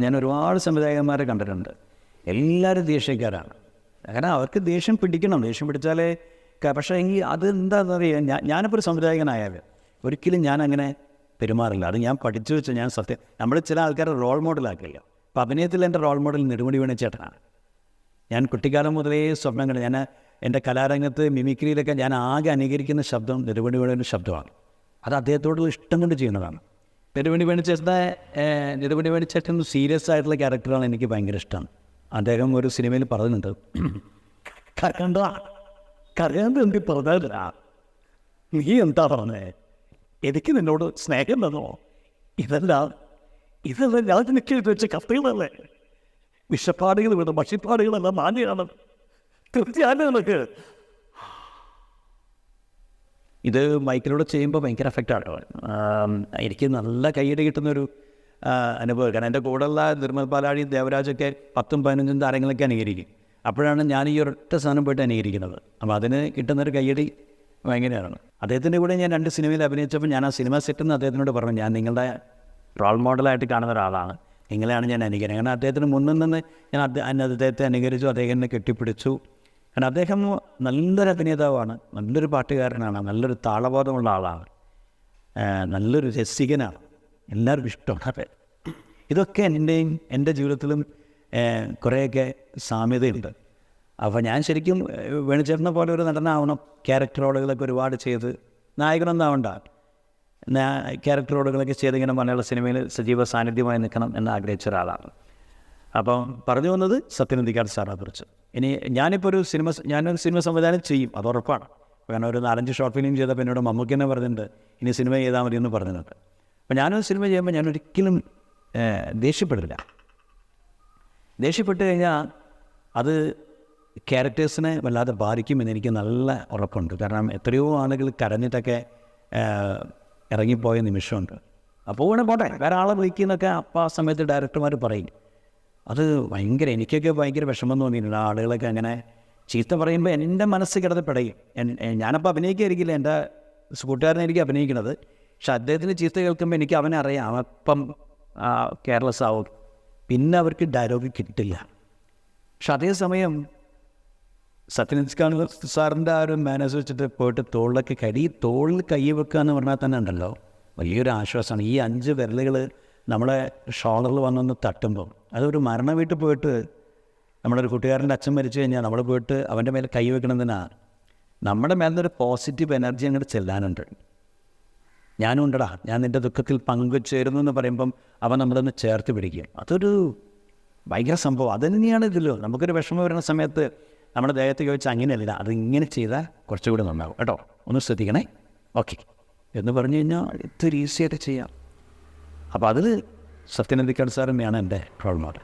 ഞാൻ ഒരുപാട് സംവിധായകന്മാരെ കണ്ടിട്ടുണ്ട്. എല്ലാവരും ദേഷ്യക്കാരാണ്. കാരണം അവർക്ക് ദേഷ്യം പിടിക്കണം. ദേഷ്യം പിടിച്ചാലേ പക്ഷേ എങ്കിൽ അത് എന്താണെന്ന് അറിയാം. ഞാനിപ്പോൾ ഒരു സംവിധായകനായാലും ഒരിക്കലും ഞാനങ്ങനെ പെരുമാറില്ല. അത് ഞാൻ പഠിച്ചു വെച്ച ഞാൻ സത്യം നമ്മൾ ചില ആൾക്കാരെ റോൾ മോഡലാക്കില്ല. അപ്പോൾ അഭിനയത്തിൽ എൻ്റെ റോൾ മോഡൽ നെടുമുടി വേണു ചേട്ടനാണ്. ഞാൻ കുട്ടിക്കാലം മുതലേ സ്വപ്നം കണ്ടു. ഞാൻ എൻ്റെ കലാരംഗത്ത് മിമിക്രിയിലൊക്കെ ഞാൻ ആകെ അനുകരിക്കുന്ന ശബ്ദം നെടുമുടി വേണുവിൻ്റെ ശബ്ദമാണ്. അത് അദ്ദേഹത്തോടുള്ള ഇഷ്ടം കൊണ്ട് ചെയ്യുന്നതാണ്. നെടുമുടി വേണു ചേട്ടൻ സീരിയസ് ആയിട്ടുള്ള ക്യാരക്ടറാണ് എനിക്ക് ഭയങ്കര ഇഷ്ടമാണ്. അദ്ദേഹം ഒരു സിനിമയിൽ പറയുന്നുണ്ട്, കരയാണ്ട് എന്തി പറഞ്ഞാ നീ എന്താ പറഞ്ഞേ, എനിക്ക് നിന്നോട് സ്നേഹം തന്നോ? ഇതെല്ലാം ഞാൻ നിനക്ക് എഴുതി വെച്ച കഥകളല്ലേ, വിഷപ്പാടുകൾ വേണം, ഭക്ഷ്യപ്പാടുകളെല്ലാം മാന്യമാണ്, കൃത്യമാണ് നിനക്ക്. ഇത് മൈക്കിലൂടെ ചെയ്യുമ്പോൾ ഭയങ്കര എഫക്റ്റാണ്. എനിക്ക് നല്ല കൈയ്യടി കിട്ടുന്നൊരു അനുഭവം. കാരണം എൻ്റെ കൂടെയുള്ള നിർമ്മൽ പാലാഴിയും ദേവരാജൊക്കെ 10ഉം 15ഉം താരങ്ങളൊക്കെ അനുകരിക്കും. അപ്പോഴാണ് ഞാൻ ഈ ഒരൊറ്റ സാധനം പോയിട്ട് അനുകരിക്കുന്നത്. അപ്പോൾ അതിന് കിട്ടുന്നൊരു കയ്യടി ഭയങ്കരമാണ്. അദ്ദേഹത്തിൻ്റെ കൂടെ ഞാൻ 2 സിനിമയിൽ അഭിനയിച്ചപ്പോൾ ഞാൻ ആ സിനിമ സെറ്റിൽ നിന്ന് അദ്ദേഹത്തിനോട് പറഞ്ഞു, ഞാൻ നിങ്ങളുടെ റോൾ മോഡലായിട്ട് കാണുന്ന ഒരാളാണ്, നിങ്ങളെയാണ് ഞാൻ അനുകരിക്കുന്നത്. കാരണം അദ്ദേഹത്തിന് മുന്നിൽ നിന്ന് ഞാൻ അദ്ദേഹത്തെ അനുകരിച്ചു, അദ്ദേഹത്തിനെ കെട്ടിപ്പിടിച്ചു. കാരണം അദ്ദേഹം നല്ലൊരു അഭിനേതാവാണ്, നല്ലൊരു പാട്ടുകാരനാണ്, നല്ലൊരു താളബോധമുള്ള ആളാണ്, നല്ലൊരു രസികനാണ്, എല്ലാവർക്കും ഇഷ്ടമാണ്. ഇതൊക്കെ എൻ്റെ ജീവിതത്തിലും കുറേയൊക്കെ സാമ്യതയുണ്ട്. അപ്പോൾ ഞാൻ ശരിക്കും വേണുചേട്ടനെ പോലെ ഒരു നടനാവണം. ക്യാരക്ടർ റോളുകളൊക്കെ ഒരുപാട് ചെയ്ത് നായകനൊന്നും ആവണ്ട, ക്യാരക്ടർ റോളുകളൊക്കെ ചെയ്തിങ്ങനെ മലയാള സിനിമയിൽ സജീവ സാന്നിധ്യമായി നിൽക്കണം എന്ന് ആഗ്രഹിച്ച ഒരാളാണ്. അപ്പം പറഞ്ഞു വന്നത് സത്യനന്ദിക്കാട് സാറിനെ കുറിച്ച്. ഇനി ഞാനൊരു സിനിമ സംവിധാനം ചെയ്യും, അത് ഉറപ്പാണ്. കാരണം ഒരു 4-5 ഷോർട്ട് ഫിലിം ചെയ്തപ്പോൾ എന്നോട് മമ്മൂക്കി തന്നെ പറഞ്ഞിട്ടുണ്ട്, ഇനി സിനിമ ചെയ്താൽ മതി എന്ന് പറഞ്ഞിട്ടുണ്ട്. അപ്പോൾ ഞാനൊരു സിനിമ ചെയ്യുമ്പോൾ ഞാനൊരിക്കലും ദേഷ്യപ്പെടില്ല. ദേഷ്യപ്പെട്ട് കഴിഞ്ഞാൽ അത് ക്യാരക്ടേഴ്സിനെ വല്ലാതെ ബാധിക്കുമെന്ന് എനിക്ക് നല്ല ഉറപ്പുണ്ട്. കാരണം എത്രയോ ആളുകൾ കരഞ്ഞിട്ടൊക്കെ ഇറങ്ങിപ്പോയ നിമിഷമുണ്ട്. അപ്പോൾ വേണേൽ പോട്ടെ, വേറെ ആളെ വിളിക്കുന്നൊക്കെ അപ്പോൾ ആ സമയത്ത് ഡയറക്ടർമാർ പറയും. അത് എനിക്കൊക്കെ ഭയങ്കര വിഷമം തോന്നിയിട്ടുണ്ട്. ആളുകളൊക്കെ അങ്ങനെ ചീത്ത പറയുമ്പോൾ എൻ്റെ മനസ്സ് കിടന്ന് പിടയും. ഞാനപ്പോൾ അഭിനയിക്കായിരിക്കില്ല, എൻ്റെ കൂട്ടുകാരനായിരിക്കും അഭിനയിക്കുന്നത്. പക്ഷെ അദ്ദേഹത്തിന് ചീത്ത കേൾക്കുമ്പോൾ എനിക്ക് അവനെ അറിയാം, അപ്പം കെയർലെസ് ആവും, പിന്നെ അവർക്ക് ഡയലോഗ് കിട്ടില്ല. പക്ഷെ അതേസമയം സത്യനന്ദിക്കാട് സാറിൻ്റെ ആ ഒരു മാനേഴ്സ് വെച്ചിട്ട് പോയിട്ട് തോളിൽ കൈ വെക്കുക എന്ന് പറഞ്ഞാൽ തന്നെ ഉണ്ടല്ലോ വലിയൊരു ആശ്വാസമാണ്. ഈ 5 വിരലുകൾ നമ്മളെ ഷോൾഡറിൽ വന്നൊന്ന് തട്ടുമ്പോൾ, അതൊരു മരണ വീട്ടിൽ പോയിട്ട് നമ്മളൊരു കൂട്ടുകാരൻ്റെ അച്ഛൻ മരിച്ചു കഴിഞ്ഞാൽ നമ്മൾ പോയിട്ട് അവൻ്റെ മേലെ കൈ വെക്കണമെന്നാണ് നമ്മുടെ മേലൊരു പോസിറ്റീവ് എനർജി അങ്ങോട്ട് ചെല്ലാനുണ്ട്. ഞാനും ഉണ്ടടാ, ഞാൻ നിൻ്റെ ദുഃഖത്തിൽ പങ്കുചേരുന്നു എന്ന് പറയുമ്പം അവൻ നമ്മളൊന്ന് ചേർത്ത് പിടിക്കും. അതൊരു ഭയങ്കര സംഭവം. അത് തന്നെയാണ് ഇതിലോ. നമുക്കൊരു വിഷമം വരുന്ന സമയത്ത് നമ്മുടെ ദേഹത്ത് ചോദിച്ചാൽ അങ്ങനെയല്ല, അതിങ്ങനെ ചെയ്താൽ കുറച്ചുകൂടി നന്നാവും കേട്ടോ, ഒന്ന് ശ്രദ്ധിക്കണേ, ഓക്കെ എന്ന് പറഞ്ഞു കഴിഞ്ഞാൽ ഇത്ര ഈസിയായിട്ട് ചെയ്യാം. അപ്പോൾ അതിൽ സത്യനന്ദിക്കാട് സാറിനെയാണ് എൻ്റെ റോൾ മോഡൽ.